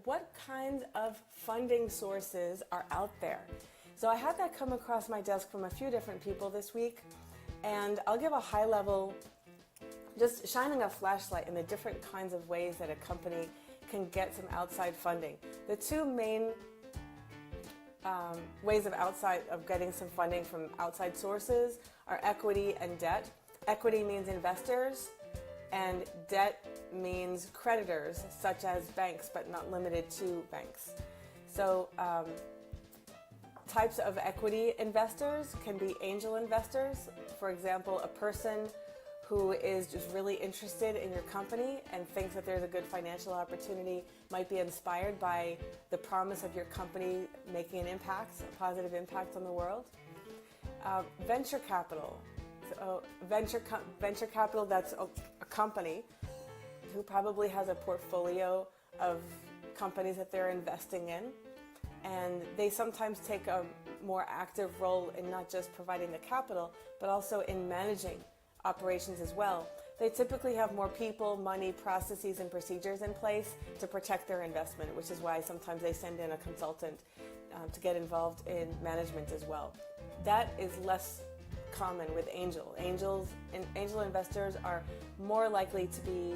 what kinds of funding sources are out there? So I had that come across my desk from a few different people this week, and I'll give a high level, just shining a flashlight in the different kinds of ways that a company can get some outside funding. The two main ways of getting some funding from outside sources are equity and debt. Equity means investors, and debt means creditors, such as banks, but not limited to banks. So types of equity investors can be angel investors. For example, a person who is just really interested in your company and thinks that there's a good financial opportunity, might be inspired by the promise of your company making an impact, a positive impact on the world. Venture capital. So venture capital, that's a company who probably has a portfolio of companies that they're investing in, and they sometimes take a more active role in not just providing the capital, but also in managing operations as well. They typically have more people, money, processes, and procedures in place to protect their investment, which is why sometimes they send in a consultant to get involved in management as well. That is less common with angel investors are more likely to be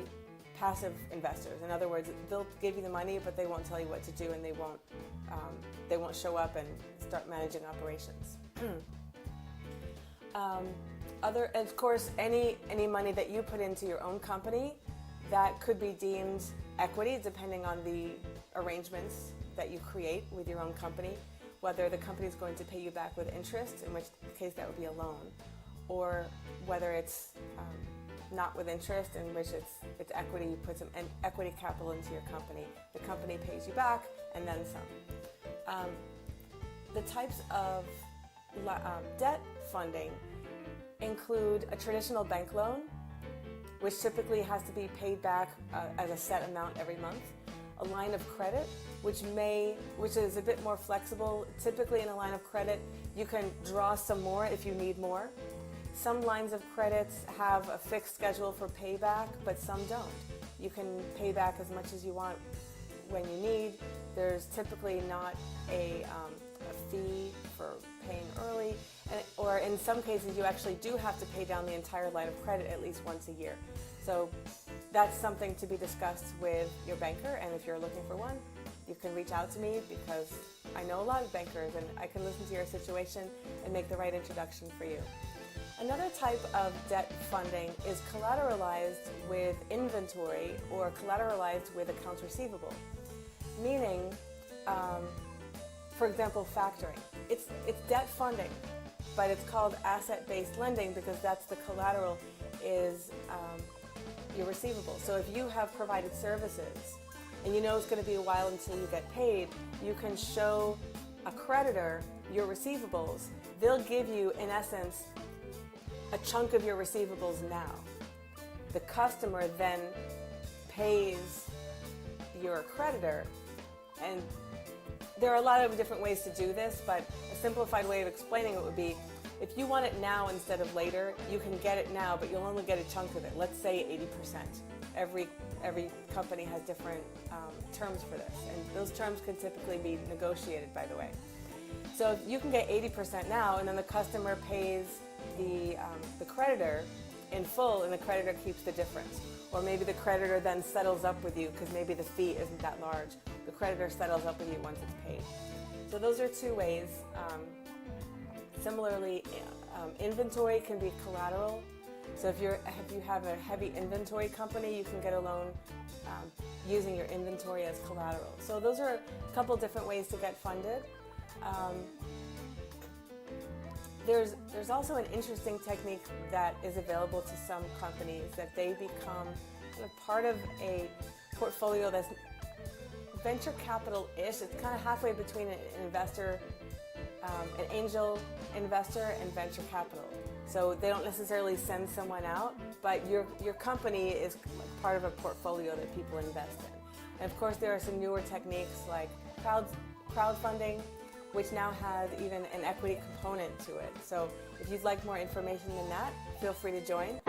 passive investors. In other words, they'll give you the money, but they won't tell you what to do, and they won't show up and start managing operations. And of course, any money that you put into your own company, that could be deemed equity depending on the arrangements that you create with your own company, whether the company is going to pay you back with interest, in which case that would be a loan, or whether it's not with interest, in which it's equity. You put some equity capital into your company. The company pays you back, and then some. The types of debt funding include a traditional bank loan, which typically has to be paid back as a set amount every month. A line of credit, which is a bit more flexible. Typically in a line of credit, you can draw some more if you need more. Some lines of credits have a fixed schedule for payback, but some don't. You can pay back as much as you want when you need. There's typically not a fee for paying early, or in some cases you actually do have to pay down the entire line of credit at least once a year. So that's something to be discussed with your banker, and if you're looking for one, you can reach out to me because I know a lot of bankers and I can listen to your situation and make the right introduction for you. Another type of debt funding is collateralized with inventory or collateralized with accounts receivable, meaning, for example, factoring. It's debt funding, but it's called asset-based lending because that's the collateral is your receivable. So if you have provided services and you know it's going to be a while until you get paid, you can show a creditor your receivables. They'll give you, in essence, a chunk of your receivables now. The customer then pays your creditor, and there are a lot of different ways to do this, but a simplified way of explaining it would be, if you want it now instead of later, you can get it now, but you'll only get a chunk of it. Let's say 80%. Every company has different terms for this, and those terms can typically be negotiated, by the way. So you can get 80% now, and then the customer pays the creditor in full, and the creditor keeps the difference. Or maybe the creditor then settles up with you because maybe the fee isn't that large. The creditor settles up with you once it's paid. So those are two ways. Similarly, inventory can be collateral. So if you have a heavy inventory company, you can get a loan using your inventory as collateral. So those are a couple different ways to get funded. There's also an interesting technique that is available to some companies, that they become part of a portfolio that's venture capital-ish. It's kind of halfway between an investor, an angel investor, and venture capital. So they don't necessarily send someone out, but your company is part of a portfolio that people invest in. And of course, there are some newer techniques like crowdfunding, which now has even an equity component to it. So if you'd like more information than that, feel free to join.